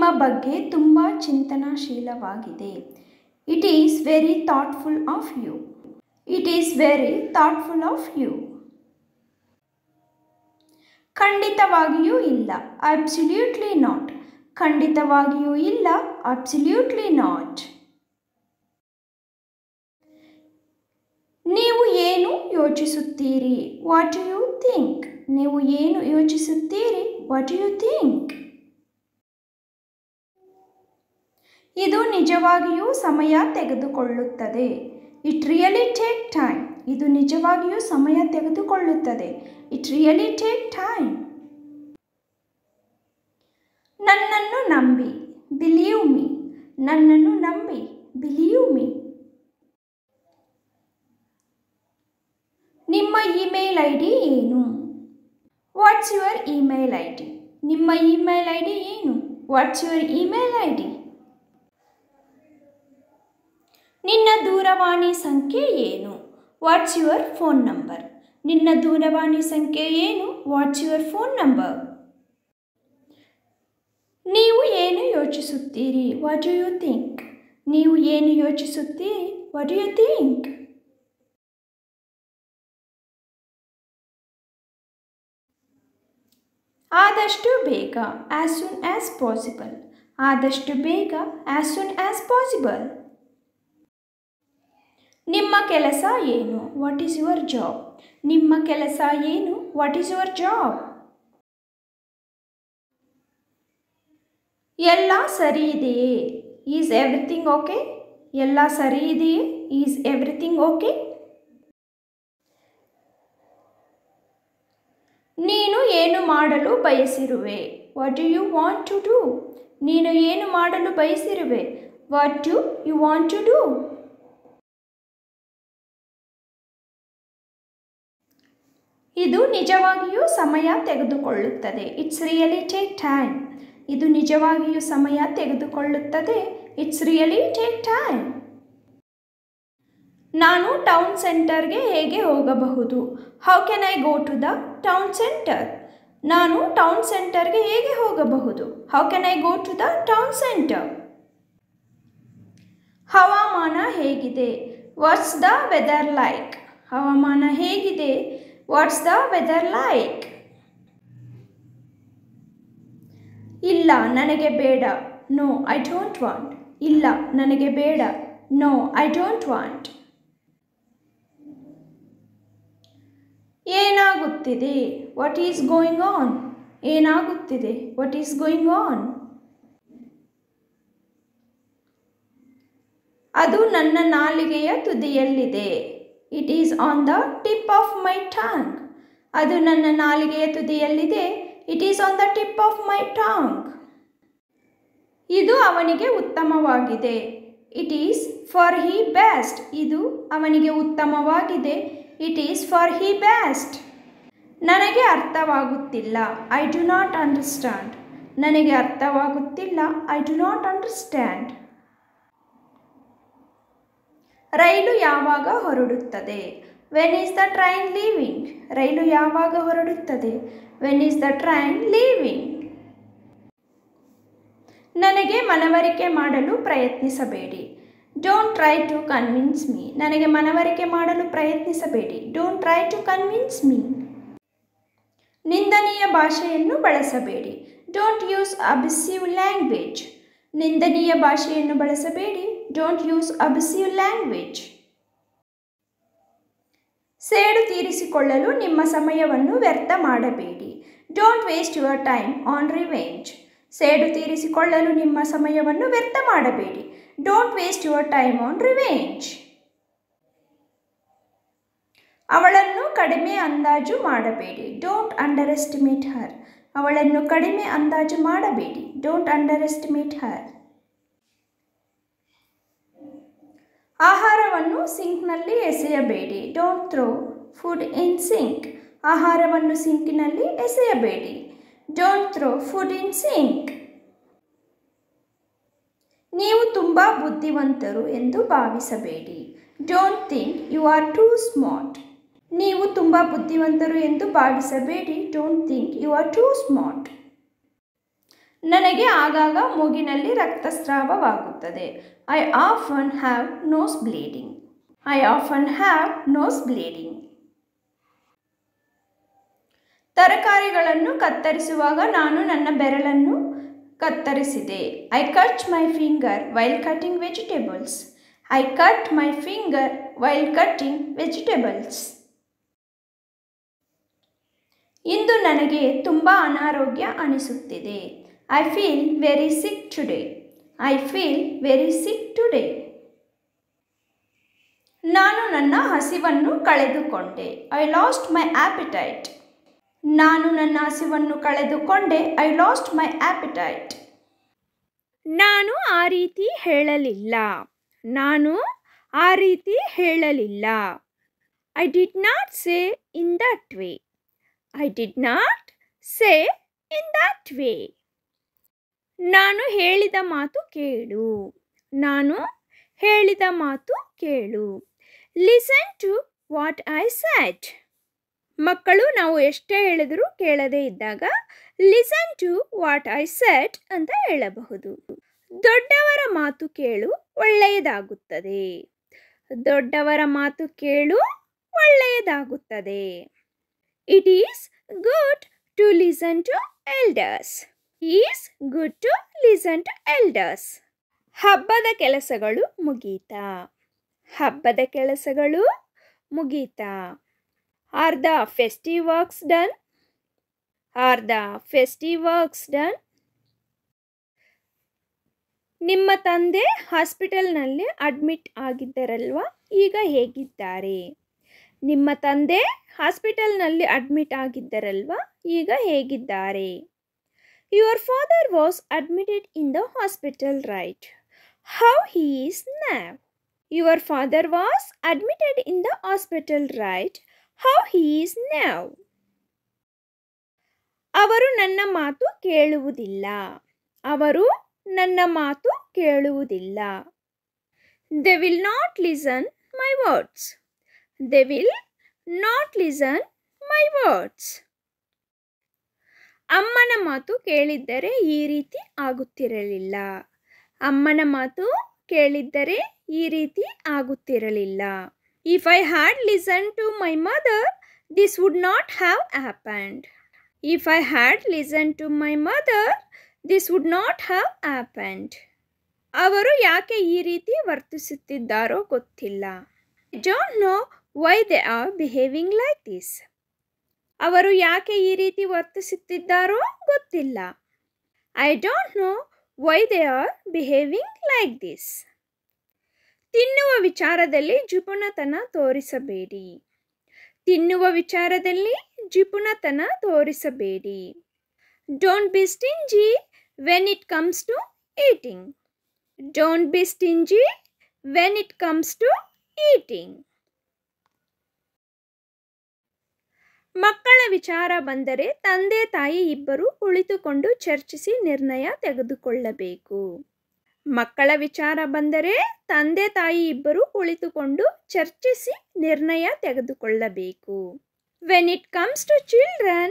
ನಿಮ್ಮ ಬಗ್ಗೆ ತುಂಬ ಚಿಂತನಾಶೀಲವಾಗಿದೆ. It is very thoughtful of you. It is very thoughtful of you. ಖಂಡಿತವಾಗಿಯೂ ಇಲ್ಲ. Absolutely not. ಖಂಡಿತವಾಗಿಯೂ ಇಲ್ಲ. Absolutely not. ನೀವು ಏನು ಯೋಚಿಸುತ್ತೀರಿ? What do you think? ನೀವು ಏನು ಯೋಚಿಸುತ್ತೀರಿ? What do you think? ಇದು ನಿಜವಾಗಿಯೂ ಸಮಯ ತೆಗೆದುಕೊಳ್ಳುತ್ತದೆ. It really take time. ಇದು ನಿಜವಾಗಿಯೂ ಸಮಯ ತೆಗೆದುಕೊಳ್ಳುತ್ತದೆ. It really take time. ನನ್ನನ್ನು ನಂಬಿ. Believe me. ನನ್ನನ್ನು ನಂಬಿ. Believe me. ನಿಮ್ಮ ಇಮೇಲ್ ಐ ಡಿ ಏನು? What's your email I D? ನಿಮ್ಮ ಇಮೇಲ್ ಐ ಡಿ ಏನು? What's your email I D? ನಿನ್ನ ದೂರವಾಣಿ ಸಂಖ್ಯೆ ಏನು? What's your phone number? ನಿನ್ನ ದೂರವಾಣಿ ಸಂಖ್ಯೆ ಏನು? What's your phone number? ನೀವು ಏನು ಯೋಚಿಸುತ್ತೀರಿ? What do you think? ನೀವು ಏನು ಯೋಚಿಸುತ್ತೀರಿ? What do you think? ಆದಷ್ಟು ಬೇಗ. As soon as possible. ಆದಷ್ಟು ಬೇಗ. As soon as possible. ನಿಮ್ಮ ಕೆಲಸ ಏನು? What is your job? ನಿಮ್ಮ ಕೆಲಸ ಏನು? What is your job? ಎಲ್ಲ ಸರಿ ಇದೆಯೇ? Is everything okay? ಎಲ್ಲ ಸರಿ ಇದೆಯೇ? Is everything okay? ನೀನು ಏನು ಮಾಡಲು ಬಯಸಿರುವೆ? What do you want to do? ನೀನು ಏನು ಮಾಡಲು ಬಯಸಿರುವೆ? What do you want to do? ಇದು ನಿಜವಾಗಿಯೂ ಸಮಯ ತೆಗೆದುಕೊಳ್ಳುತ್ತದೆ. It's really take time. ಇದು ನಿಜವಾಗಿಯೂ ಸಮಯ ತೆಗೆದುಕೊಳ್ಳುತ್ತದೆ. It's really take time. ನಾನು ಟೌನ್ ಸೆಂಟರ್ಗೆ ಹೇಗೆ ಹೋಗಬಹುದು? How can I go to the town centre? ನಾನು ಟೌನ್ ಸೆಂಟರ್ಗೆ ಹೇಗೆ ಹೋಗಬಹುದು? How can I go to the town centre? ಹವಾಮಾನ ಹೇಗಿದೆ? What's the weather like? ಹವಾಮಾನ ಹೇಗಿದೆ? What's the weather like? ಇಲ್ಲ ನನಗೆ ಬೇಡ. No I don't want. ಇಲ್ಲ ನನಗೆ ಬೇಡ. No I don't want. ಏನಾಗುತ್ತಿದೆ? What is going on? ಏನಾಗುತ್ತಿದೆ? What is going on? ಅದು ನನ್ನ ನಾಲಿಗೆಯ ತುದಿಯಲ್ಲಿದೆ. It is on the tip of my tongue. ಅದು ನನ್ನ ನಾಲಿಗೆಯ ತುದಿಯಲ್ಲಿದೆ. It is on the tip of my tongue. ಇದು ಅವನಿಗೆ ಉತ್ತಮವಾಗಿದೆ. It is for he best. ಇದು ಅವನಿಗೆ ಉತ್ತಮವಾಗಿದೆ. It is for he best. ನನಗೆ ಅರ್ಥವಾಗುತ್ತಿಲ್ಲ. I do not understand. ನನಗೆ ಅರ್ಥವಾಗುತ್ತಿಲ್ಲ. I do not understand. ರೈಲು ಯಾವಾಗ ಹೊರಡುತ್ತದೆ? When is the train leaving? ರೈಲು ಯಾವಾಗ ಹೊರಡುತ್ತದೆ? When is the train leaving? ನನಗೆ ಮನವರಿಕೆ ಮಾಡಲು ಪ್ರಯತ್ನಿಸಬೇಡಿ. Don't try to convince me. ನನಗೆ ಮನವರಿಕೆ ಮಾಡಲು ಪ್ರಯತ್ನಿಸಬೇಡಿ. Don't try to convince me. ನಿಂದನೀಯ ಭಾಷೆಯನ್ನು ಬಳಸಬೇಡಿ. Don't use abusive language. ನಿಂದನೀಯ ಭಾಷೆಯನ್ನು ಬಳಸಬೇಡಿ. Don't use abusive language. ಸೇಡು ತೀರಿಸಿಕೊಳ್ಳಲು ನಿಮ್ಮ ಸಮಯವನ್ನು ವ್ಯರ್ಥ ಮಾಡಬೇಡಿ. Don't waste your time on revenge. ಸೇಡು ತೀರಿಸಿಕೊಳ್ಳಲು ನಿಮ್ಮ ಸಮಯವನ್ನು ವ್ಯರ್ಥ ಮಾಡಬೇಡಿ. Don't waste your time on revenge. ಅವಳನ್ನು ಕಡಿಮೆ ಅಂದಾಜು ಮಾಡಬೇಡಿ. Don't underestimate her. ಅವಳನ್ನು ಕಡಿಮೆ ಅಂದಾಜು ಮಾಡಬೇಡಿ. Don't underestimate her. ಆಹಾರವನ್ನು ಸಿಂಕ್ನಲ್ಲಿ ಎಸೆಯಬೇಡಿ. Don't throw food in sink. ಆಹಾರವನ್ನು ಸಿಂಕಿನಲ್ಲಿ ಎಸೆಯಬೇಡಿ. Don't throw food in sink. ನೀವು ತುಂಬ ಬುದ್ಧಿವಂತರು ಎಂದು ಭಾವಿಸಬೇಡಿ. Don't think you are too smart. ನೀವು ತುಂಬ ಬುದ್ಧಿವಂತರು ಎಂದು ಭಾವಿಸಬೇಡಿ. Don't think you are too smart. ನನಗೆ ಆಗಾಗ ಮೂಗಿನಲ್ಲಿ ರಕ್ತಸ್ರಾವವಾಗುತ್ತದೆ. I often have nose bleeding. I often have nose bleeding. ತರಕಾರಿಗಳನ್ನು ಕತ್ತರಿಸುವಾಗ ನಾನು ನನ್ನ ಬೆರಳನ್ನು ಕತ್ತರಿಸಿದೆ. I cut my finger while cutting vegetables. I cut my finger while cutting vegetables. ಇಂದು ನನಗೆ ತುಂಬ ಅನಾರೋಗ್ಯ ಅನಿಸುತ್ತಿದೆ. I feel very sick today. I feel very sick today. ನಾನು ನನ್ನ ಹಸಿವನ್ನು ಕಳೆದುಕೊಂಡೆ. ಐ ಲಾಸ್ಟ್ ಮೈ ಆಪಿಟೈಟ್. ನಾನು ನನ್ನ ಹಸಿವನ್ನು ಕಳೆದುಕೊಂಡೆ. ಐ ಲಾಸ್ಟ್ ಮೈ ಆಪಿಟೈಟ್. ನಾನು ಆ ರೀತಿ ಹೇಳಲಿಲ್ಲ. ನಾನು ಆ ರೀತಿ ಹೇಳಲಿಲ್ಲ. I did not say in that way. I did not say in that way. ನಾನು ಹೇಳಿದ ಮಾತು ಕೇಳು. ನಾನು ಹೇಳಿದ ಮಾತು ಕೇಳು. Listen to what I said. ಮಕ್ಕಳು ನಾವು ಎಷ್ಟೇ ಹೇಳಿದರೂ ಕೇಳದೇ ಇದ್ದಾಗ listen to what I said ಅಂತ ಹೇಳಬಹುದು. ದೊಡ್ಡವರ ಮಾತು ಕೇಳು, ಒಳ್ಳೆಯದಾಗುತ್ತದೆ. ದೊಡ್ಡವರ ಮಾತು ಕೇಳು, ಒಳ್ಳೆಯದಾಗುತ್ತದೆ. It is good to listen to elders. Is good to listen to elders. ಹಬ್ಬದ ಕೆಲಸಗಳು ಮುಗೀತಾ. ಹಬ್ಬದ ಕೆಲಸಗಳು ಮುಗೀತಾ. Are the festive works done? Are the festive works done? ನಿಮ್ಮ ತಂದೆ ಹಾಸ್ಪಿಟಲ್ನಲ್ಲಿ ಅಡ್ಮಿಟ್ ಆಗಿದ್ದರಲ್ವಾ, ಈಗ ಹೇಗಿದ್ದಾರೆ? ನಿಮ್ಮ ತಂದೆ ಹಾಸ್ಪಿಟಲ್ನಲ್ಲಿ ಅಡ್ಮಿಟ್ ಆಗಿದ್ದರಲ್ವಾ, ಈಗ ಹೇಗಿದ್ದಾರೆ? Your father was admitted in the hospital, right? How he is now? Your father was admitted in the hospital, right? How he is now? ಅವರು ನನ್ನ ಮಾತು ಕೇಳುವುದಿಲ್ಲ. ಅವರು ನನ್ನ ಮಾತು ಕೇಳುವುದಿಲ್ಲ. They will not listen my words. They will not listen my words. ಅಮ್ಮನ ಮಾತು ಕೇಳಿದ್ದರೆ ಈ ರೀತಿ ಆಗುತ್ತಿರಲಿಲ್ಲ. ಅಮ್ಮನ ಮಾತು ಕೇಳಿದ್ದರೆ ಈ ರೀತಿ ಆಗುತ್ತಿರಲಿಲ್ಲ. If I had listened to my mother, this would not have happened. If I had listened to my mother, this would not have happened. ಅವರು ಯಾಕೆ ಈ ರೀತಿ ವರ್ತಿಸುತ್ತಿದ್ದಾರೋ ಗೊತ್ತಿಲ್ಲ. I don't know why they are behaving like this. ಅವರು ಯಾಕೆ ಈ ರೀತಿ ವರ್ತಿಸುತ್ತಿದ್ದಾರೋ ಗೊತ್ತಿಲ್ಲ. I don't know why they are behaving like this. ತಿನ್ನುವ ವಿಚಾರದಲ್ಲಿ ಜಿಪುಣತನ ತೋರಿಸಬೇಡಿ. ತಿನ್ನುವ ವಿಚಾರದಲ್ಲಿ ಜಿಪುಣತನ ತೋರಿಸಬೇಡಿ. Don't be stingy when it comes to eating. Don't be stingy when it comes to eating. ಮಕ್ಕಳ ವಿಚಾರ ಬಂದರೆ ತಂದೆ ತಾಯಿ ಇಬ್ಬರು ಕುಳಿತುಕೊಂಡು ಚರ್ಚಿಸಿ ನಿರ್ಣಯ ತೆಗೆದುಕೊಳ್ಳಬೇಕು. ಮಕ್ಕಳ ವಿಚಾರ ಬಂದರೆ ತಂದೆ ತಾಯಿ ಇಬ್ಬರು ಕುಳಿತುಕೊಂಡು ಚರ್ಚಿಸಿ ನಿರ್ಣಯ ತೆಗೆದುಕೊಳ್ಳಬೇಕು. When it comes to children,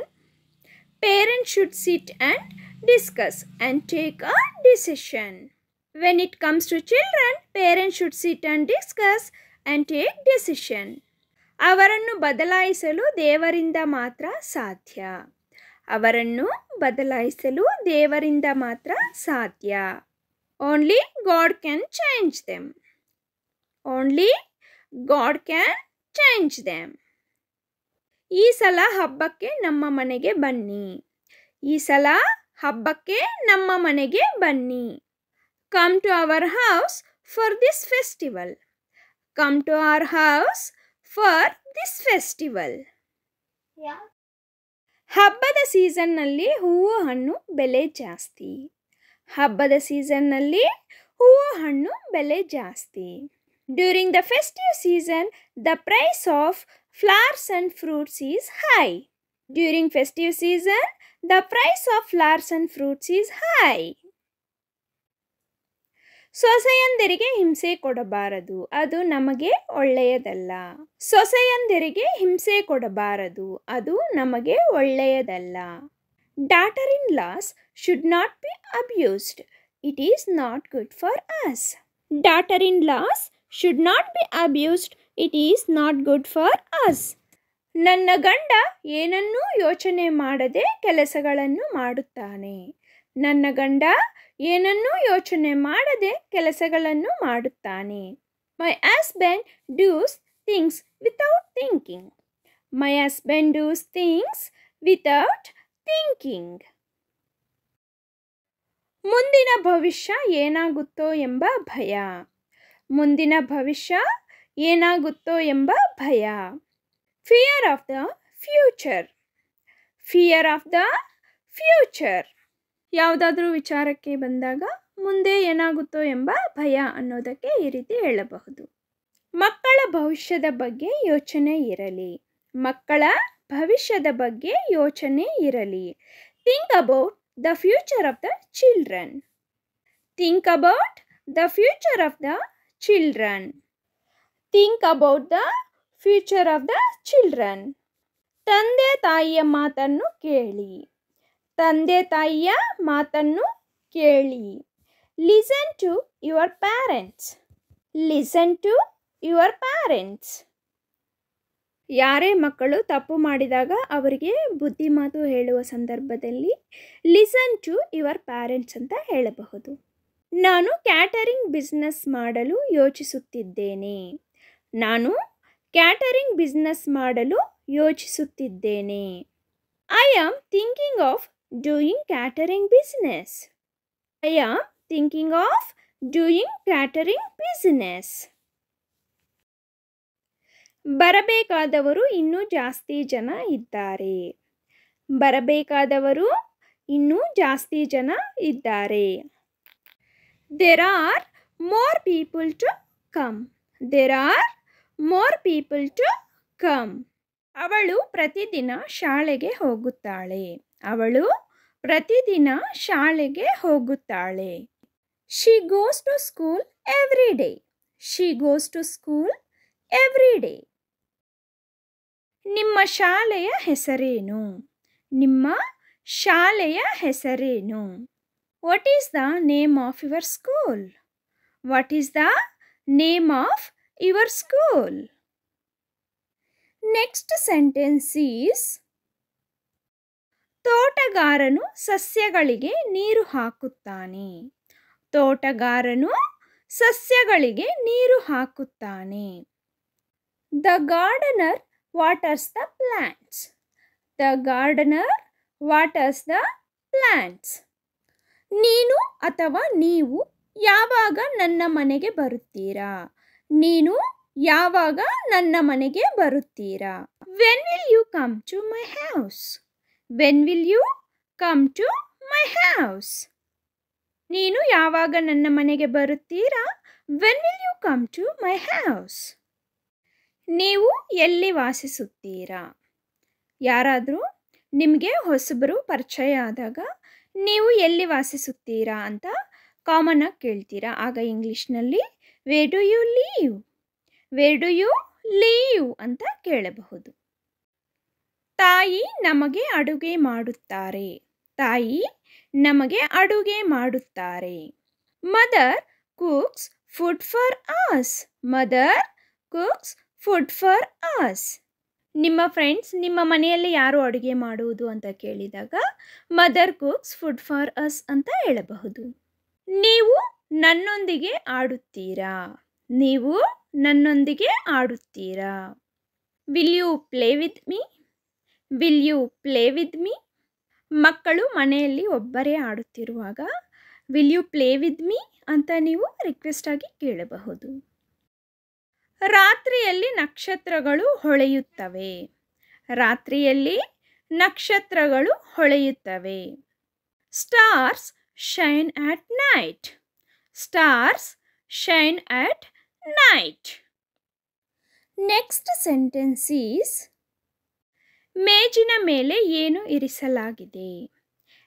parents should sit and discuss and take a decision. When it comes to children, parents should sit and discuss and take decision. ಅವರನ್ನು ಬದಲಾಯಿಸಲು ದೇವರಿಂದ ಮಾತ್ರ ಸಾಧ್ಯ. ಅವರನ್ನು ಬದಲಾಯಿಸಲು ದೇವರಿಂದ ಮಾತ್ರ ಸಾಧ್ಯ. Only God can change them. Only God can change them. ಈ ಸಲ ಹಬ್ಬಕ್ಕೆ ನಮ್ಮ ಮನೆಗೆ ಬನ್ನಿ. ಈ ಸಲ ಹಬ್ಬಕ್ಕೆ ನಮ್ಮ ಮನೆಗೆ ಬನ್ನಿ. Come to our house for this festival. Come to our house for this festival. ಹಬ್ಬದ ಸೀಸನ್ನಲ್ಲಿ ಹೂವು ಹಣ್ಣು ಬೆಲೆ ಜಾಸ್ತಿ. ಹಬ್ಬದ ಸೀಸನ್ನಲ್ಲಿ ಹೂವು ಹಣ್ಣು ಬೆಲೆ ಜಾಸ್ತಿ. During the festive season the price of flowers and fruits is high. During festive season the price of flowers and fruits is high. ಸೊಸೆಯಂದಿರಿಗೆ ಹಿಂಸೆ ಕೊಡಬಾರದು, ಅದು ನಮಗೆ ಒಳ್ಳೆಯದಲ್ಲ. ಸೊಸೆಯಂದಿರಿಗೆ ಹಿಂಸೆ ಕೊಡಬಾರದು, ಅದು ನಮಗೆ ಒಳ್ಳೆಯದಲ್ಲ. Daughter-in-laws should not be abused. It is not good for us. Daughter-in-laws should not be abused. It is not good for us. ನನ್ನ ಗಂಡ ಏನನ್ನೂ ಯೋಚನೆ ಮಾಡದೆ ಕೆಲಸಗಳನ್ನು ಮಾಡುತ್ತಾನೆ. ನನ್ನ ಗಂಡ ಏನನ್ನೂ ಯೋಚನೆ ಮಾಡದೆ ಕೆಲಸಗಳನ್ನು ಮಾಡುತ್ತಾನೆ. My husband does things without thinking. My husband does things without thinking. ಮುಂದಿನ ಭವಿಷ್ಯ ಏನಾಗುತ್ತೋ ಎಂಬ ಭಯ. ಮುಂದಿನ ಭವಿಷ್ಯ ಏನಾಗುತ್ತೋ ಎಂಬ ಭಯ. Fear of the future. Fear of the future. ಯಾವುದಾದ್ರೂ ವಿಚಾರಕ್ಕೆ ಬಂದಾಗ ಮುಂದೆ ಏನಾಗುತ್ತೋ ಎಂಬ ಭಯ ಅನ್ನೋದಕ್ಕೆ ಈ ರೀತಿ ಹೇಳಬಹುದು. ಮಕ್ಕಳ ಭವಿಷ್ಯದ ಬಗ್ಗೆ ಯೋಚನೆ ಇರಲಿ. ಮಕ್ಕಳ ಭವಿಷ್ಯದ ಬಗ್ಗೆ ಯೋಚನೆ ಇರಲಿ. Think about the future of the children. Think about the future of the children. Think about the future of the children. ತಂದೆ ತಾಯಿಯ ಮಾತನ್ನು ಕೇಳಿ. ತಂದೆ ತಾಯಿಯ ಮಾತನ್ನು ಕೇಳಿ. Listen to your parents. Listen to your parents. ಯಾರೇ ಮಕ್ಕಳು ತಪ್ಪು ಮಾಡಿದಾಗ ಅವರಿಗೆ ಬುದ್ಧಿ ಮಾತು ಹೇಳುವ ಸಂದರ್ಭದಲ್ಲಿ ಲಿಸನ್ ಟು ಯುವರ್ ಪ್ಯಾರೆಂಟ್ಸ್ ಅಂತ ಹೇಳಬಹುದು. ನಾನು ಕ್ಯಾಟರಿಂಗ್ ಬಿಸ್ನೆಸ್ ಮಾಡಲು ಯೋಚಿಸುತ್ತಿದ್ದೇನೆ. ನಾನು ಕ್ಯಾಟರಿಂಗ್ ಬಿಸ್ನೆಸ್ ಮಾಡಲು ಯೋಚಿಸುತ್ತಿದ್ದೇನೆ. I am thinking of doing catering business. I am thinking of doing catering business. ಬರಬೇಕಾದವರು ಇನ್ನೂ ಜಾಸ್ತಿ ಜನ ಇದ್ದಾರೆ. ಬರಬೇಕಾದವರು ಇನ್ನೂ ಜಾಸ್ತಿ ಜನ ಇದ್ದಾರೆ. There are more people to come. There are more people to come. ಅವಳು ಪ್ರತಿದಿನ ಶಾಲೆಗೆ ಹೋಗುತ್ತಾಳೆ. ಅವಳು ಪ್ರತಿದಿನ ಶಾಲೆಗೆ ಹೋಗುತ್ತಾಳೆ. She goes to school every day. She goes to school every day. ನಿಮ್ಮ ಶಾಲೆಯ ಹೆಸರೇನು? ನಿಮ್ಮ ಶಾಲೆಯ ಹೆಸರೇನು? What is the name of your school? What is the name of your school? Next sentence is ತೋಟಗಾರನು ಸಸ್ಯಗಳಿಗೆ ನೀರು ಹಾಕುತ್ತಾನೆ. ತೋಟಗಾರನು ಸಸ್ಯಗಳಿಗೆ ನೀರು ಹಾಕುತ್ತಾನೆ. The gardener waters the plants. The gardener waters the plants. ನೀನು ಅಥವಾ ನೀವು ಯಾವಾಗ ನನ್ನ ಮನೆಗೆ ಬರುತ್ತೀರಾ? ನೀನು ಯಾವಾಗ ನನ್ನ ಮನೆಗೆ ಬರುತ್ತೀರಾ? When will you come to my house? When will you come to my house? ನೀನು ಯಾವಾಗ ನನ್ನ ಮನೆಗೆ ಬರುತ್ತೀರಾ? When will you come to my house? ನೀವು ಎಲ್ಲಿ ವಾಸಿಸುತ್ತೀರಾ? ಯಾರಾದರೂ ನಿಮಗೆ ಹೊಸಬರು ಪರಿಚಯ ಆದಾಗ ನೀವು ಎಲ್ಲಿ ವಾಸಿಸುತ್ತೀರಾ ಅಂತ ಕಾಮನ್ ಆಗಿ ಕೇಳ್ತೀರಾ. ಆಗ ಇಂಗ್ಲೀಷ್ನಲ್ಲಿ where do you leave? Where do you leave ಅಂತ ಕೇಳಬಹುದು. ತಾಯಿ ನಮಗೆ ಅಡುಗೆ ಮಾಡುತ್ತಾರೆ. ತಾಯಿ ನಮಗೆ ಅಡುಗೆ ಮಾಡುತ್ತಾರೆ. Mother cooks food for us. Mother cooks food for us. ನಿಮ್ಮ ಫ್ರೆಂಡ್ಸ್ ನಿಮ್ಮ ಮನೆಯಲ್ಲಿ ಯಾರು ಅಡುಗೆ ಮಾಡುವುದು ಅಂತ ಕೇಳಿದಾಗ mother cooks food for us ಅಂತ ಹೇಳಬಹುದು. ನೀವು ನನ್ನೊಂದಿಗೆ ಆಡುತ್ತೀರಾ? ನೀವು ನನ್ನೊಂದಿಗೆ ಆಡುತ್ತೀರಾ? Will you play with me? Will you play with me? ಮಕ್ಕಳು ಮನೆಯಲ್ಲಿ ಒಬ್ಬರೇ ಆಡುತ್ತಿರುವಾಗ will you play with me ಅಂತ ನೀವು ರಿಕ್ವೆಸ್ಟ್ ಆಗಿ ಕೇಳಬಹುದು. ರಾತ್ರಿಯಲ್ಲಿ ನಕ್ಷತ್ರಗಳು ಹೊಳೆಯುತ್ತವೆ. ರಾತ್ರಿಯಲ್ಲಿ ನಕ್ಷತ್ರಗಳು ಹೊಳೆಯುತ್ತವೆ. Stars shine at night. Stars shine at night. Next sentence is ಮೇಜಿನ ಮೇಲೆ ಏನು ಇರಿಸಲಾಗಿದೆ?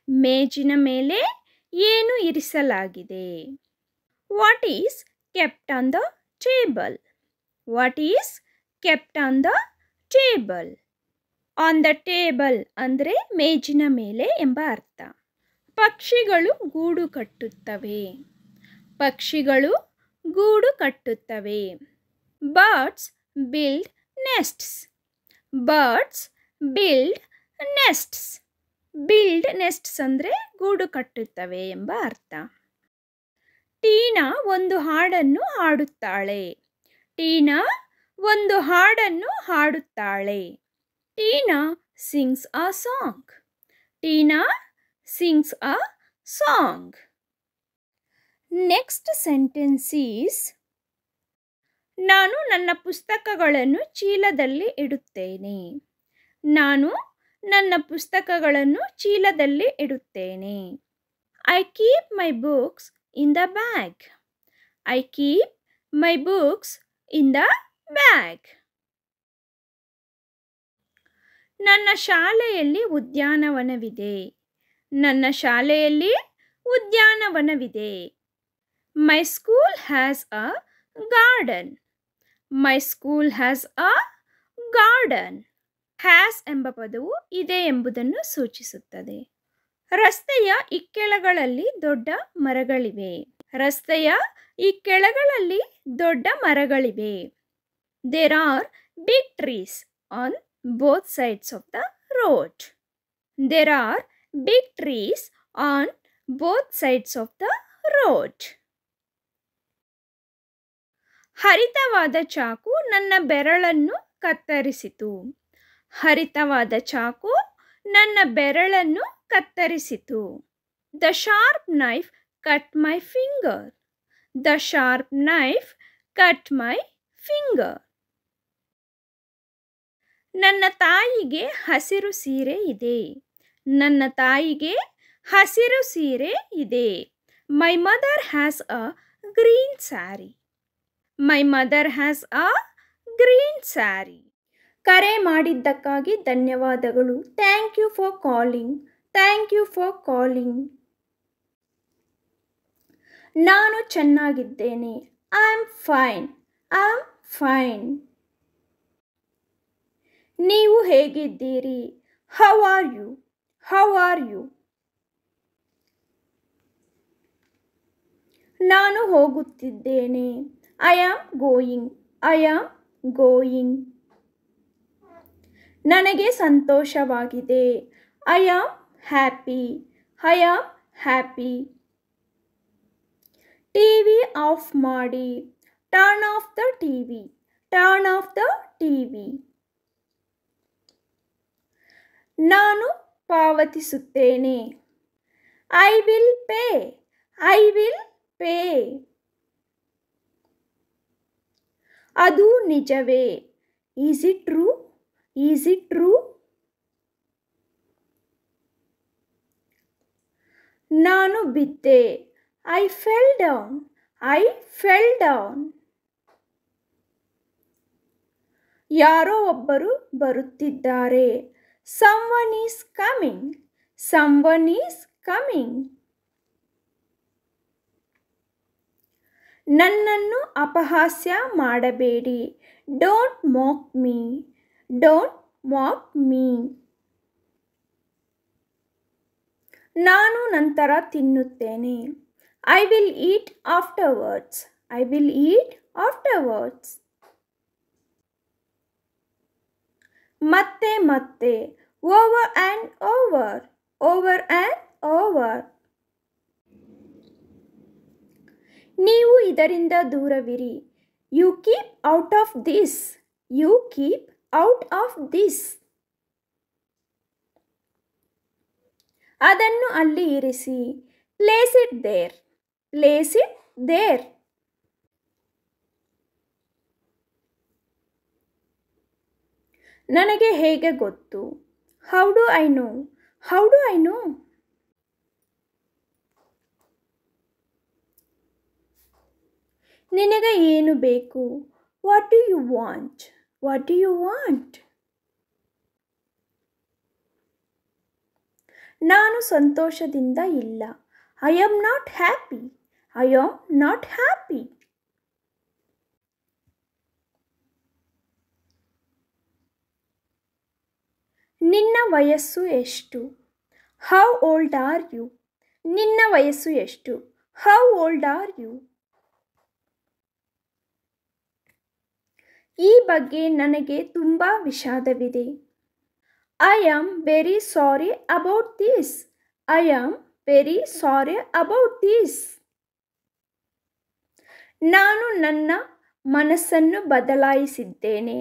ಮೇಜಿನ ಮೇಲೆ ಏನು ಇರಿಸಲಾಗಿದೆ? What is kept on the table? What is kept on the table? On the table ಅಂದರೆ ಮೇಜಿನ ಮೇಲೆ ಎಂಬ ಅರ್ಥ. ಪಕ್ಷಿಗಳು ಗೂಡು ಕಟ್ಟುತ್ತವೆ. ಪಕ್ಷಿಗಳು ಗೂಡು ಕಟ್ಟುತ್ತವೆ. Birds build nests. Birds build nests. Build nests ಅಂದರೆ ಗೂಡು ಕಟ್ಟುತ್ತವೆ ಎಂಬ ಅರ್ಥ. ಟೀನಾ ಒಂದು ಹಾಡನ್ನು ಹಾಡುತ್ತಾಳೆ. ಟೀನಾ ಒಂದು ಹಾಡನ್ನು ಹಾಡುತ್ತಾಳೆ. Tina sings a song. Tina sings a song. Next sentence is, ನಾನು ನನ್ನ ಪುಸ್ತಕಗಳನ್ನು ಚೀಲದಲ್ಲಿ ಇಡುತ್ತೇನೆ. ನಾನು ನನ್ನ ಪುಸ್ತಕಗಳನ್ನು ಚೀಲದಲ್ಲಿ ಇಡುತ್ತೇನೆ. I keep my books in the bag. I keep my books in the bag. ನನ್ನ ಶಾಲೆಯಲ್ಲಿ ಉದ್ಯಾನವನವಿದೆ. ನನ್ನ ಶಾಲೆಯಲ್ಲಿ ಉದ್ಯಾನವನವಿದೆ. My school has a garden. My school has a garden. Has ಎಂಬ ಪದವು ಇದೆ ಎಂಬುದನ್ನು ಸೂಚಿಸುತ್ತದೆ. ರಸ್ತೆಯ ಇಕ್ಕೆಲಗಳಲ್ಲಿ ದೊಡ್ಡ ಮರಗಳಿವೆ. ರಸ್ತೆಯ ಇಕ್ಕೆಲಗಳಲ್ಲಿ ದೊಡ್ಡ ಮರಗಳಿವೆ. There are big trees on both sides of the road. There are big trees on both sides of the road. ಹರಿತವಾದ ಚಾಕು ನನ್ನ ಬೆರಳನ್ನು ಕತ್ತರಿಸಿತು. ಹರಿತವಾದ ಚಾಕು ನನ್ನ ಬೆರಳನ್ನು ಕತ್ತರಿಸಿತು. The sharp knife cut my finger. The sharp knife cut my finger. ನನ್ನ ತಾಯಿಗೆ ಹಸಿರು ಸೀರೆ ಇದೆ. ನನ್ನ ತಾಯಿಗೆ ಹಸಿರು ಸೀರೆ ಇದೆ. My mother has a green sari. My mother has a green sari. ಕರೆ ಮಾಡಿದ್ದಕ್ಕಾಗಿ ಧನ್ಯವಾದಗಳು. Thank you for calling. Thank you for calling. ನಾನು ಚೆನ್ನಾಗಿದ್ದೇನೆ. I am fine. I am fine. ನೀವು ಹೇಗಿದ್ದೀರಿ? How are you? How are you? ನಾನು ಹೋಗುತ್ತಿದ್ದೇನೆ. I am going. I am going. ನನಗೆ ಸಂತೋಷವಾಗಿದೆ. I am happy. I am happy. TV off ಮಾಡಿ. Turn off the TV. Turn off the TV. ನಾನು ಪಾವತಿಸುತ್ತೇನೆ. I will pay. I will pay. ಅದು ನಿಜವೇ? Is it true? Is it true? ನಾನು ಬಿದ್ದೆ. I fell down. I fell down. ಯಾರೋ ಒಬ್ಬರು ಬರುತ್ತಿದ್ದಾರೆ. Someone is coming. Someone is coming. ನನ್ನನ್ನು ಅಪಹಾಸ್ಯ ಮಾಡಬೇಡಿ. Don't mock me. Don't mock me. ನಾನು ನಂತರ ತಿನ್ನುತ್ತೇನೆ. I will eat afterwards. I will eat afterwards. ಮತ್ತೆ ಮತ್ತೆ. Over and over. Over and over. ನೀವು ಇದರಿಂದ ದೂರವಿರಿ. You keep out of this. You keep out of this. ಅದನ್ನು ಅಲ್ಲಿ ಇರಿಸಿ. Place it there. Place it there. ನನಗೆ ಹೇಗೆ ಗೊತ್ತು? How do I know? How do I know? ನಿನಗೆ ಏನು ಬೇಕು? What do you want? What do you want? ನಾನು ಸಂತೋಷದಿಂದ ಇಲ್ಲ. I am not happy. I am not happy. ನಿನ್ನ ವಯಸ್ಸು ಎಷ್ಟು? How old are you? ನಿನ್ನ ವಯಸ್ಸು ಎಷ್ಟು? How old are you? ಈ ಬಗ್ಗೆ ನನಗೆ ತುಂಬ ವಿಷಾದವಿದೆ. I am very sorry about this. I am very sorry about this. ನಾನು ನನ್ನ ಮನಸ್ಸನ್ನು ಬದಲಾಯಿಸಿದ್ದೇನೆ.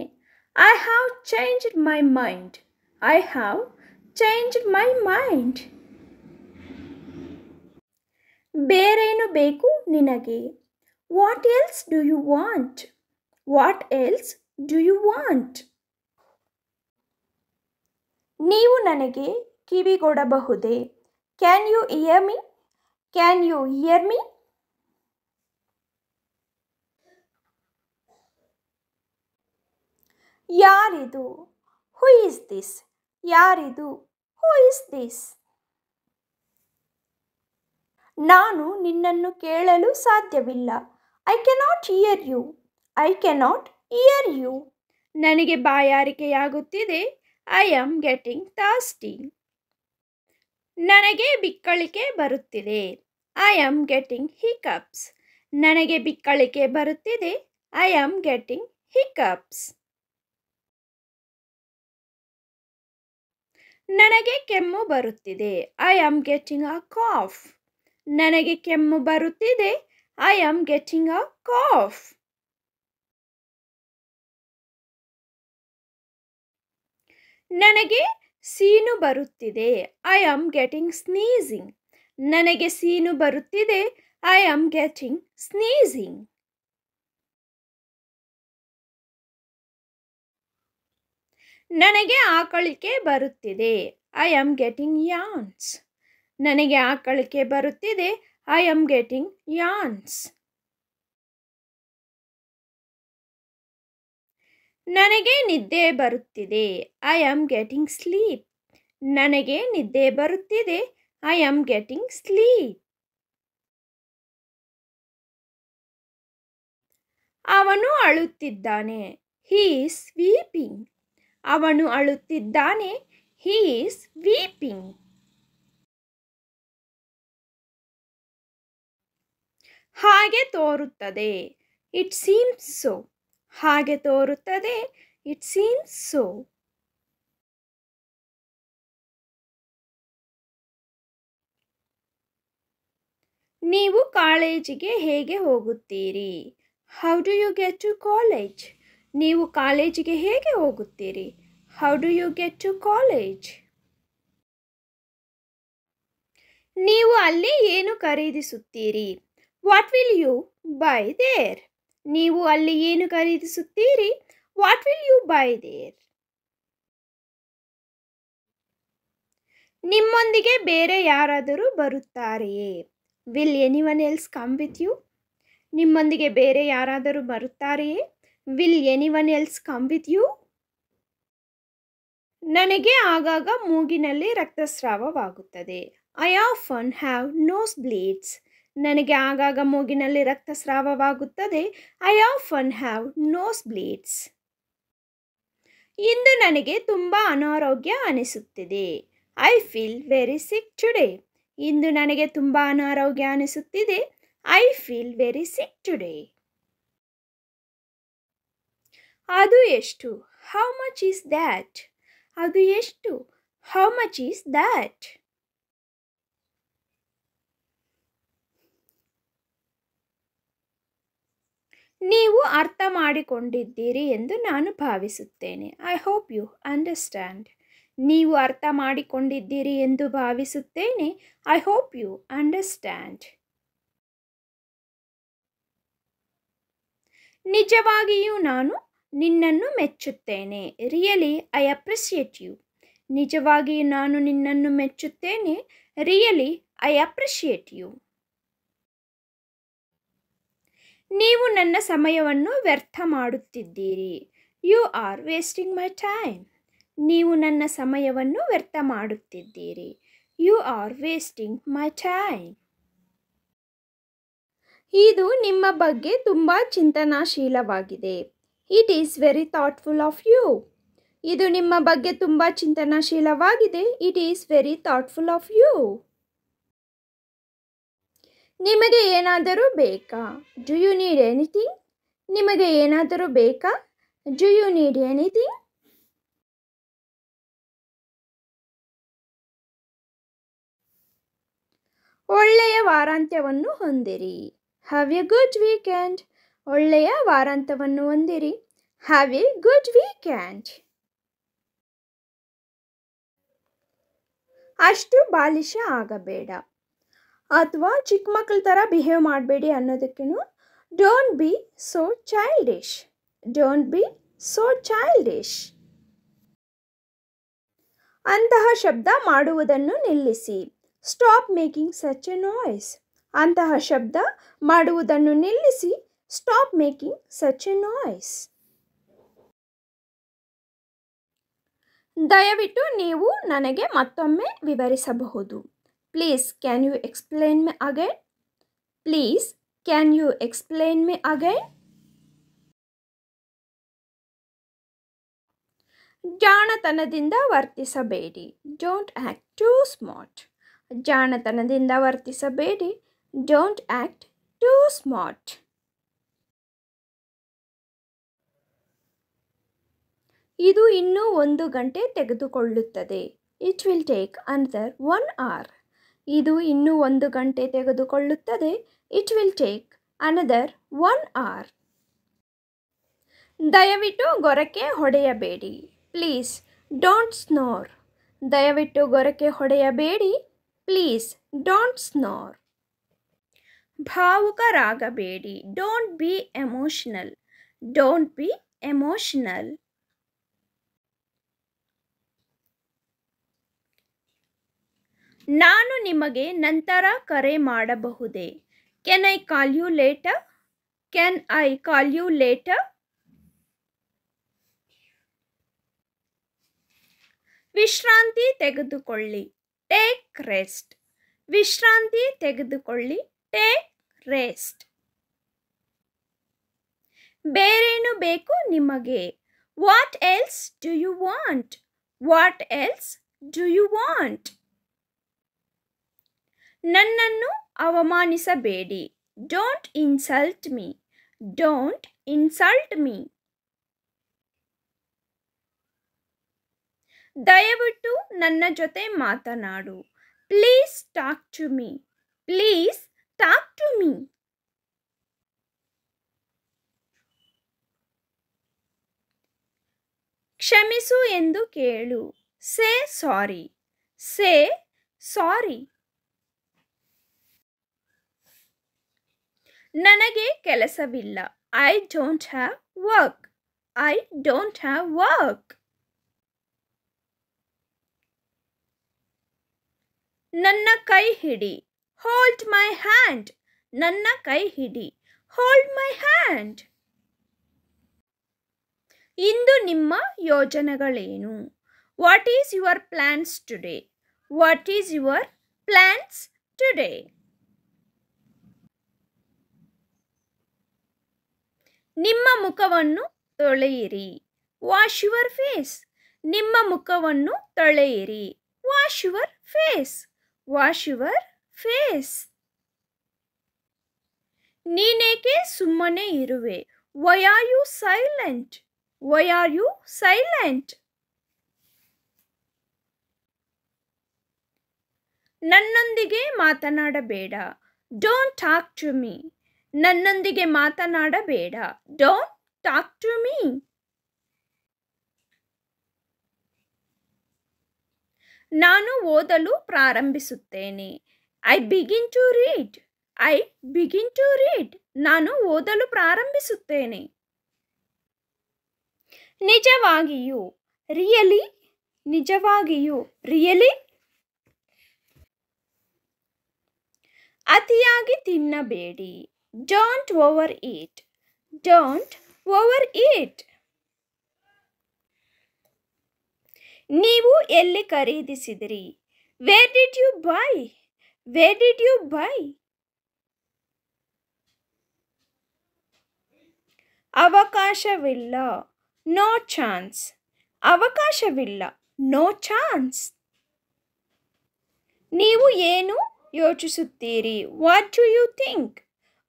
I have changed my mind. I have changed my mind. ಬೇರೇನು ಬೇಕು ನಿನಗೆ? What else do you want? What else do you want? ನೀವು ನನಗೆ ಕಿವಿಗೊಡಬಹುದೇ? Can you ear me? Can you ear me? ಯಾರಿದು? Who is this? ಯಾರಿದು? Who is this? ನಾನು ನಿನ್ನನ್ನು ಕೇಳಲು ಸಾಧ್ಯವಿಲ್ಲ. I cannot hear you. I cannot hear you. ನನಗೆ ಬಾಯಾರಿಕೆಯಾಗುತ್ತಿದೆ. I am getting thirsty. ನನಗೆ ಬಿಕ್ಕಳಿಕೆ ಬರುತ್ತಿದೆ. I am getting hiccups. ನನಗೆ ಬಿಕ್ಕಳಿಕೆ ಬರುತ್ತಿದೆ. I am getting hiccups. ನನಗೆ ಕೆಮ್ಮು ಬರುತ್ತಿದೆ. I am getting a cough. ನನಗೆ ಕೆಮ್ಮು ಬರುತ್ತಿದೆ. I am getting a cough. ನನಗೆ ಸೀನು ಬರುತ್ತಿದೆ. I am getting sneezing. ನನಗೆ ಸೀನು ಬರುತ್ತಿದೆ. I am getting sneezing. ನನಗೆ ಆಕಳಿಕೆ ಬರುತ್ತಿದೆ. I am getting ಯಾನ್ಸ್. ನನಗೆ ಆಕಳಿಕೆ ಬರುತ್ತಿದೆ. I am getting ಯಾನ್ಸ್. ನನಗೆ ನಿದ್ದೆ ಬರುತ್ತಿದೆ. I am getting sleep. ನನಗೆ ನಿದ್ದೆ ಬರುತ್ತಿದೆ. I am getting sleep. ಅವನು ಅಳುತ್ತಿದ್ದಾನೆ. He is weeping. ಅವನು ಅಳುತ್ತಿದ್ದಾನೆ. He is weeping. ಹಾಗೆ ತೋರುತ್ತದೆ. It seems so. ಹಾಗೆ ತೋರುತ್ತದೆ. It seems so. ನೀವು ಕಾಲೇಜಿಗೆ ಹೇಗೆ ಹೋಗುತ್ತೀರಿ? How do you get to college? ನೀವು ಕಾಲೇಜಿಗೆ ಹೇಗೆ ಹೋಗುತ್ತೀರಿ? How do you get to college? ನೀವು ಅಲ್ಲಿ ಏನು ಖರೀದಿಸುತ್ತೀರಿ? What will you buy there? ನೀವು ಅಲ್ಲಿ ಏನು ಖರೀದಿಸುತ್ತೀರಿ? What will you buy there? ನಿಮ್ಮೊಂದಿಗೆ ಬೇರೆ ಯಾರಾದರೂ ಬರುತ್ತಾರೆಯೇ? Will anyone else come with you? ನಿಮ್ಮೊಂದಿಗೆ ಬೇರೆ ಯಾರಾದರೂ ಬರುತ್ತಾರೆಯೇ? Will anyone else come with you? ನನಗೆ ಆಗಾಗ ಮೂಗಿನಲ್ಲಿ ರಕ್ತಸ್ರಾವವಾಗುತ್ತದೆ. I often have nose bleeds. ನನಗೆ ಆಗಾಗ ಮೂಗಿನಲ್ಲಿ ರಕ್ತಸ್ರಾವವಾಗುತ್ತದೆ. I often have nose bleeds. ಇಂದು ನನಗೆ ತುಂಬ ಅನಾರೋಗ್ಯ ಅನಿಸುತ್ತಿದೆ. I feel very sick today. ಇಂದು ನನಗೆ ತುಂಬ ಅನಾರೋಗ್ಯ ಅನಿಸುತ್ತಿದೆ. I feel very sick today. ಅದು ಎಷ್ಟು? How much is that? ಅದು ಎಷ್ಟು? How much is that? ನೀವು ಅರ್ಥ ಮಾಡಿಕೊಂಡಿದ್ದೀರಿ ಎಂದು ನಾನು ಭಾವಿಸುತ್ತೇನೆ. I hope you understand. ನೀವು ಅರ್ಥ ಮಾಡಿಕೊಂಡಿದ್ದೀರಿ ಎಂದು ಭಾವಿಸುತ್ತೇನೆ. I hope you understand. ನಿಜವಾಗಿಯೂ ನಾನು ನಿನ್ನನ್ನು ಮೆಚ್ಚುತ್ತೇನೆ. Really I appreciate you. ನಿಜವಾಗಿಯೂ ನಾನು ನಿನ್ನನ್ನು ಮೆಚ್ಚುತ್ತೇನೆ. Really I appreciate you. ನೀವು ನನ್ನ ಸಮಯವನ್ನು ವ್ಯರ್ಥ ಮಾಡುತ್ತಿದ್ದೀರಿ. You are wasting my time. ನೀವು ನನ್ನ ಸಮಯವನ್ನು ವ್ಯರ್ಥ ಮಾಡುತ್ತಿದ್ದೀರಿ. You are wasting my time. ಇದು ನಿಮ್ಮ ಬಗ್ಗೆ ತುಂಬ ಚಿಂತನಾಶೀಲವಾಗಿದೆ. It is very thoughtful of you. ಇದು ನಿಮ್ಮ ಬಗ್ಗೆ ತುಂಬ ಚಿಂತನಾಶೀಲವಾಗಿದೆ. It is very thoughtful of you. ನಿಮಗೆ ಏನಾದರೂ ಬೇಕಾ? Do you need anything? ನಿಮಗೆ ಏನಾದರೂ ಬೇಕಾ? Do you need anything? ಒಳ್ಳೆಯ ವಾರಾಂತ್ಯವನ್ನು ಹೊಂದಿರಿ. Have a good weekend. ಒಳ್ಳೆಯ ವಾರಾಂತ್ಯವನ್ನು ಹೊಂದಿರಿ. Have a good weekend. ಅಷ್ಟು ಬಾಲಿಶ ಆಗಬೇಡ ಅಥವಾ ಚಿಕ್ಕ ಮಕ್ಕಳ ಥರ ಬಿಹೇವ್ ಮಾಡಬೇಡಿ ಅನ್ನೋದಕ್ಕೇನು don't be so childish. Don't be so childish. ಅಂತಹ ಶಬ್ದ ಮಾಡುವುದನ್ನು ನಿಲ್ಲಿಸಿ. Stop making such a noise. ಅಂತಹ ಶಬ್ದ ಮಾಡುವುದನ್ನು ನಿಲ್ಲಿಸಿ. Stop making such a noise. ದಯವಿಟ್ಟು ನೀವು ನನಗೆ ಮತ್ತೊಮ್ಮೆ ವಿವರಿಸಬಹುದು. Please can you explain me again? Please can you explain me again? ಜಾಣತನದಿಂದ ವರ್ತಿಸಬೇಡಿ. Don't act too smart. ಜಾಣತನದಿಂದ ವರ್ತಿಸಬೇಡಿ. Don't act too smart. ಇದು ಇನ್ನೂ 1 ಗಂಟೆ ತೆಗೆದುಕೊಳ್ಳುತ್ತದೆ. It will take another 1 hour. ಇದು ಇನ್ನೂ 1 ಗಂಟೆ ತೆಗೆದುಕೊಳ್ಳುತ್ತದೆ. It will take another 1 hour. ದಯವಿಟ್ಟು ಗೊರಕೆ ಹೊಡೆಯಬೇಡಿ. Please don't snore. ದಯವಿಟ್ಟು ಗೊರಕೆ ಹೊಡೆಯಬೇಡಿ. Please don't snore. ಭಾವುಕರಾಗಬೇಡಿ. Don't be emotional. Don't be emotional. ನಾನು ನಿಮಗೆ ನಂತರ ಕರೆ ಮಾಡಬಹುದೇ? Can I call you later? Can I call you later? ವಿಶ್ರಾಂತಿ ತೆಗೆದುಕೊಳ್ಳಿ. Take rest. ವಿಶ್ರಾಂತಿ ತೆಗೆದುಕೊಳ್ಳಿ. Take rest. ಬೇರೇನು ಬೇಕು ನಿಮಗೆ? What else do you want? What else do you want? ನನ್ನನ್ನು ಅವಮಾನಿಸಬೇಡಿ. Don't insult me. Don't insult me. ದಯವಿಟ್ಟು ನನ್ನ ಜೊತೆ ಮಾತನಾಡು. Please talk to me. Please talk to me. ಕ್ಷಮಿಸು ಎಂದು ಕೇಳು. Say sorry. Say sorry. ನನಗೆ ಕೆಲಸವಿಲ್ಲ. I don't have work. I don't have work. ನನ್ನ ಕೈ ಹಿಡಿ. Hold my hand. ನನ್ನ ಕೈ ಹಿಡಿ. Hold my hand. ಇಂದು ನಿಮ್ಮ ಯೋಜನೆಗಳೇನು? What is your plans today? What is your plans today? ನಿಮ್ಮ ಮುಖವನ್ನು ತೊಳೆಯಿರಿ. Wash your face. ನಿಮ್ಮ ಮುಖವನ್ನು ತೊಳೆಯಿರಿ. Wash your face. Wash your face. ನೀನೇಕೆ ಸುಮ್ಮನೆ ಇರುವೆ? Why are you silent? Why are you silent? ನನ್ನೊಂದಿಗೆ ಮಾತನಾಡಬೇಡ. Don't talk to me. ನನ್ನೊಂದಿಗೆ ಮಾತನಾಡಬೇಡ. Don't talk to me. ನಾನು ಓದಲು ಪ್ರಾರಂಭಿಸುತ್ತೇನೆ. I begin to read. I begin to read. ನಾನು ಓದಲು ಪ್ರಾರಂಭಿಸುತ್ತೇನೆ. ನಿಜವಾಗಿಯೂ. ರಿಯಲಿ. ನಿಜವಾಗಿಯೂ. ರಿಯಲಿ. ಅತಿಯಾಗಿ ತಿನ್ನಬೇಡಿ. Don't over heat. Don't overeat. ನೀವು ಎಲ್ಲಿ ಖರೀದಿಸಿದಿರಿ? Where did you buy? Where did you buy? ಅವಕಾಶವಿಲ್ಲ. No chance. ಅವಕಾಶವಿಲ್ಲ. No chance. ನೀವು ಏನು ಯೋಚಿಸುತ್ತೀರಿ? What do you think?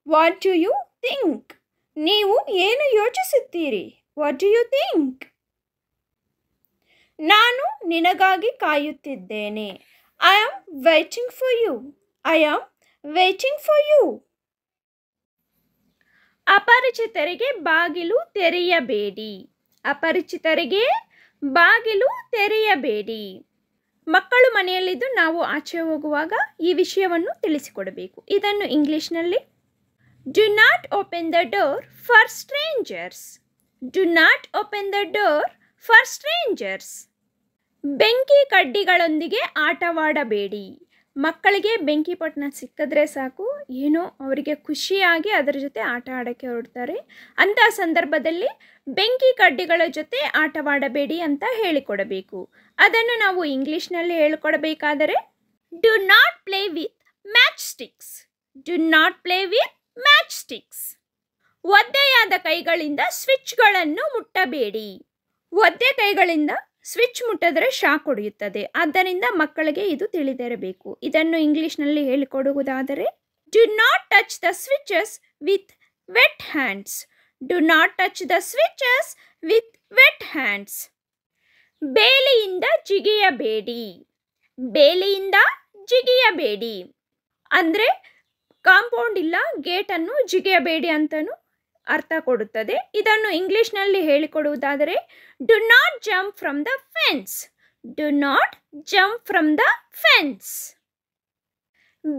What do you think? ನೀವು ಏನು ಯೋಚಿಸುತ್ತೀರಿ? What do you think? ನಾನು ನಿನಗಾಗಿ ಕಾಯುತ್ತಿದ್ದೇನೆ. I am waiting for you. I am waiting for you. ಅಪರಿಚಿತರಿಗೆ ಬಾಗಿಲು ತೆರೆಯಬೇಡಿ. ಅಪರಿಚಿತರಿಗೆ ಬಾಗಿಲು ತೆರೆಯಬೇಡಿ. ಮಕ್ಕಳು ಮನೆಯಲ್ಲಿದ್ದು ನಾವು ಆಚೆ ಹೋಗುವಾಗ ಈ ವಿಷಯವನ್ನು ತಿಳಿಸಿಕೊಡಬೇಕು. ಇದನ್ನು ಇಂಗ್ಲಿಷ್ನಲ್ಲಿ do not open the door for stranger's. Do not open the door for stranger's. ಬೆಂಕಿ ಕಡ್ಡಿಗಳೊಂದಿಗೆ ಆಟವಾಡಬೇಡಿ. ಮಕ್ಕಳಿಗೆ ಬೆಂಕಿ ಪೊಟ್ಟಣ ಸಿಕ್ಕಿದ್ರೆ ಸಾಕು, ಏನೋ ಅವರಿಗೆ ಖುಷಿಯಾಗಿ ಅದರ ಜೊತೆ ಆಟ ಆಡೋಕ್ಕೆ ಹೊರಡ್ತಾರೆ. ಅಂಥ ಸಂದರ್ಭದಲ್ಲಿ ಬೆಂಕಿ ಕಡ್ಡಿಗಳ ಜೊತೆ ಆಟವಾಡಬೇಡಿ ಅಂತ ಹೇಳಿಕೊಡಬೇಕು. ಅದನ್ನು ನಾವು ಇಂಗ್ಲಿಷ್ನಲ್ಲಿ ಹೇಳಿಕೊಡಬೇಕಾದರೆ do not play with matchsticks. Do not play with matchsticks. ಒದ್ದೆಯಾದ ಕೈಗಳಿಂದ ಸ್ವಿಚ್ಗಳನ್ನು ಮುಟ್ಟಬೇಡಿ. ಒದ್ದೆ ಕೈಗಳಿಂದ ಸ್ವಿಚ್ ಮುಟ್ಟಿದ್ರೆ ಶಾಕ್ ಹೊಡೆಯುತ್ತದೆ. ಆದ್ದರಿಂದ ಮಕ್ಕಳಿಗೆ ಇದು ತಿಳಿದಿರಬೇಕು. ಇದನ್ನು ಇಂಗ್ಲಿಷ್ನಲ್ಲಿ ಹೇಳಿಕೊಡುವುದಾದರೆ do not touch the switches with wet hands. Do not touch the switches with wet hands. ಬೇಲಿಯಿಂದ ಜಿಗಿಯಬೇಡಿ. ಬೇಲಿಯಿಂದ ಜಿಗಿಯಬೇಡಿ ಅಂದರೆ ಕಾಂಪೌಂಡ್ ಇಲ್ಲ, ಗೇಟನ್ನು ಜಿಗಿಯಬೇಡಿ ಅಂತಲೂ ಅರ್ಥ ಕೊಡುತ್ತದೆ. ಇದನ್ನು ಇಂಗ್ಲಿಷ್ನಲ್ಲಿ ಹೇಳಿಕೊಡುವುದಾದರೆ do not jump from the fence. Do not jump from the fence.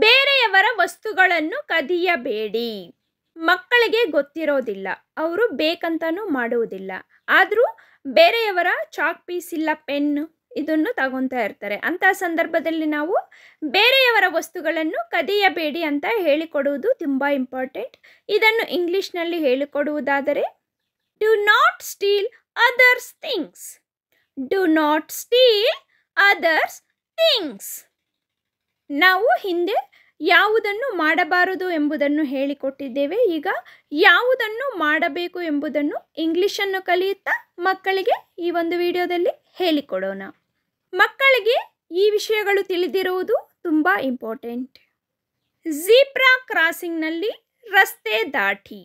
ಬೇರೆಯವರ ವಸ್ತುಗಳನ್ನು ಕದಿಯಬೇಡಿ. ಮಕ್ಕಳಿಗೆ ಗೊತ್ತಿರೋದಿಲ್ಲ, ಅವರು ಬೇಕಂತನೂ ಮಾಡುವುದಿಲ್ಲ. ಆದರೂ ಬೇರೆಯವರ ಚಾಕ್ ಪೀಸ್ ಇಲ್ಲ ಪೆನ್ ಇದನ್ನು ತಗೊತಾ ಇರ್ತಾರೆ. ಅಂಥ ಸಂದರ್ಭದಲ್ಲಿ ನಾವು ಬೇರೆಯವರ ವಸ್ತುಗಳನ್ನು ಕದಿಯಬೇಡಿ ಅಂತ ಹೇಳಿಕೊಡುವುದು ತುಂಬ ಇಂಪಾರ್ಟೆಂಟ್. ಇದನ್ನು ಇಂಗ್ಲಿಷ್ನಲ್ಲಿ ಹೇಳಿಕೊಡುವುದಾದರೆ do not steal others things. Do not steal others things. ನಾವು ಹಿಂದೆ ಯಾವುದನ್ನು ಮಾಡಬಾರದು ಎಂಬುದನ್ನು ಹೇಳಿಕೊಟ್ಟಿದ್ದೇವೆ. ಈಗ ಯಾವುದನ್ನು ಮಾಡಬೇಕು ಎಂಬುದನ್ನು ಇಂಗ್ಲಿಷನ್ನು ಕಲಿಯುತ್ತಾ ಮಕ್ಕಳಿಗೆ ಈ ಒಂದು ವಿಡಿಯೋದಲ್ಲಿ ಹೇಳಿಕೊಡೋಣ. ಮಕ್ಕಳಿಗೆ ಈ ವಿಷಯಗಳು ತಿಳಿದಿರುವುದು ತುಂಬ ಇಂಪಾರ್ಟೆಂಟ್. ಝೀಬ್ರಾ ಕ್ರಾಸಿಂಗ್ನಲ್ಲಿ ರಸ್ತೆ ದಾಟಿ.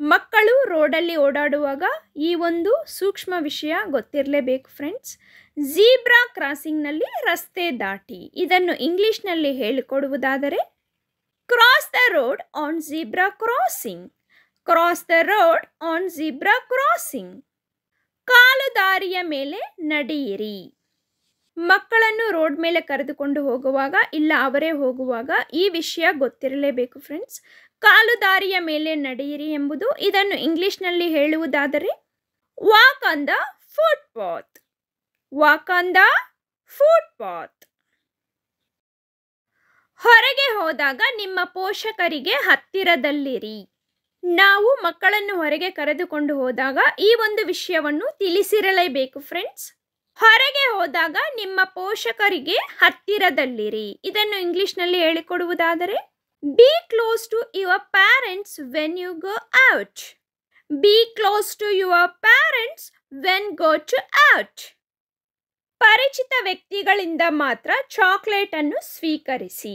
ಮಕ್ಕಳು ರೋಡಲ್ಲಿ ಓಡಾಡುವಾಗ ಈ ಒಂದು ಸೂಕ್ಷ್ಮ ವಿಷಯ ಗೊತ್ತಿರಲೇಬೇಕು ಫ್ರೆಂಡ್ಸ್. ಝೀಬ್ರಾ ಕ್ರಾಸಿಂಗ್ನಲ್ಲಿ ರಸ್ತೆ ದಾಟಿ. ಇದನ್ನು ಇಂಗ್ಲಿಷ್ನಲ್ಲಿ ಹೇಳಿಕೊಡುವುದಾದರೆ cross the road on zebra crossing. Cross the road on zebra crossing. ಕಾಲು ದಾರಿಯ ಮೇಲೆ ನಡೆಯಿರಿ. ಮಕ್ಕಳನ್ನು ರೋಡ್ ಮೇಲೆ ಕರೆದುಕೊಂಡು ಹೋಗುವಾಗ ಇಲ್ಲ ಅವರೇ ಹೋಗುವಾಗ ಈ ವಿಷಯ ಗೊತ್ತಿರಲೇಬೇಕು ಫ್ರೆಂಡ್ಸ್. ಕಾಲು ದಾರಿಯ ಮೇಲೆ ನಡೆಯಿರಿ ಎಂಬುದು. ಇದನ್ನು ಇಂಗ್ಲಿಷ್ನಲ್ಲಿ ಹೇಳುವುದಾದರೆ walk on the foot path. Walk on the foot path. ಹೊರಗೆ ಹೋದಾಗ ನಿಮ್ಮ ಪೋಷಕರಿಗೆ ಹತ್ತಿರದಲ್ಲಿರಿ. ನಾವು ಮಕ್ಕಳನ್ನು ಹೊರಗೆ ಕರೆದುಕೊಂಡು ಹೋದಾಗ ಈ ಒಂದು ವಿಷಯವನ್ನು ತಿಳಿಸಿರಲೇಬೇಕು ಫ್ರೆಂಡ್ಸ್. ಹೊರಗೆ ಹೋದಾಗ ನಿಮ್ಮ ಪೋಷಕರಿಗೆ ಹತ್ತಿರದಲ್ಲಿರಿ. ಇದನ್ನು ಇಂಗ್ಲಿಷ್ನಲ್ಲಿ ಹೇಳಿಕೊಡುವುದಾದರೆ be close to your parents when you go out. Be close to your parents when go to out. ಪರಿಚಿತ ವ್ಯಕ್ತಿಗಳಿಂದ ಮಾತ್ರ ಚಾಕ್ಲೇಟ್ ಅನ್ನು ಸ್ವೀಕರಿಸಿ.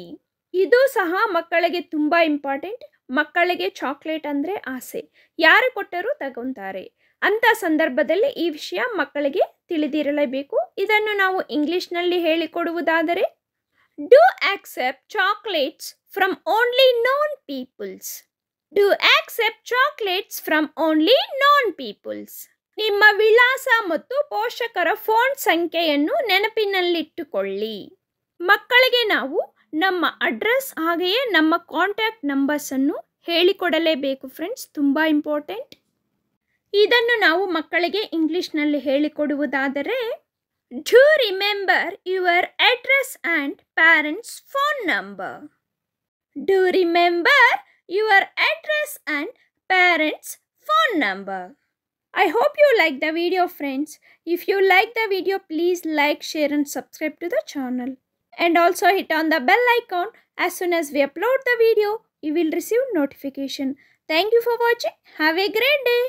ಇದು ಸಹ ಮಕ್ಕಳಿಗೆ ತುಂಬ ಇಂಪಾರ್ಟೆಂಟ್. ಮಕ್ಕಳಿಗೆ ಚಾಕ್ಲೇಟ್ ಅಂದರೆ ಆಸೆ, ಯಾರು ಕೊಟ್ಟರೂ ತಗೊಂತಾರೆ. ಅಂಥ ಸಂದರ್ಭದಲ್ಲಿ ಈ ವಿಷಯ ಮಕ್ಕಳಿಗೆ ತಿಳಿದಿರಲೇಬೇಕು. ಇದನ್ನು ನಾವು ಇಂಗ್ಲಿಷ್ನಲ್ಲಿ ಹೇಳಿಕೊಡುವುದಾದರೆ do accept chocolates from only known peoples. Do accept chocolates from only known peoples. ನಿಮ್ಮ ವಿಳಾಸ ಮತ್ತು ಪೋಷಕರ ಫೋನ್ ಸಂಖ್ಯೆಯನ್ನು ನೆನಪಿನಲ್ಲಿಟ್ಟುಕೊಳ್ಳಿ. ಮಕ್ಕಳಿಗೆ ನಾವು ನಮ್ಮ ಅಡ್ರೆಸ್ ಹಾಗೆಯೇ ನಮ್ಮ ಕಾಂಟ್ಯಾಕ್ಟ್ ನಂಬರ್ಸನ್ನು ಹೇಳಿಕೊಡಲೇಬೇಕು ಫ್ರೆಂಡ್ಸ್, ತುಂಬ ಇಂಪಾರ್ಟೆಂಟ್. ಇದನ್ನು ನಾವು ಮಕ್ಕಳಿಗೆ ಇಂಗ್ಲಿಷ್ನಲ್ಲಿ ಹೇಳಿಕೊಡುವುದಾದರೆ do remember your address and parents phone number. Do remember your address and parents phone number. I hope you like the video friends. If you like the video, please like, share and subscribe to the channel. And also hit on the bell icon. As soon as we upload the video, you will receive notification. Thank you for watching. Have a great day.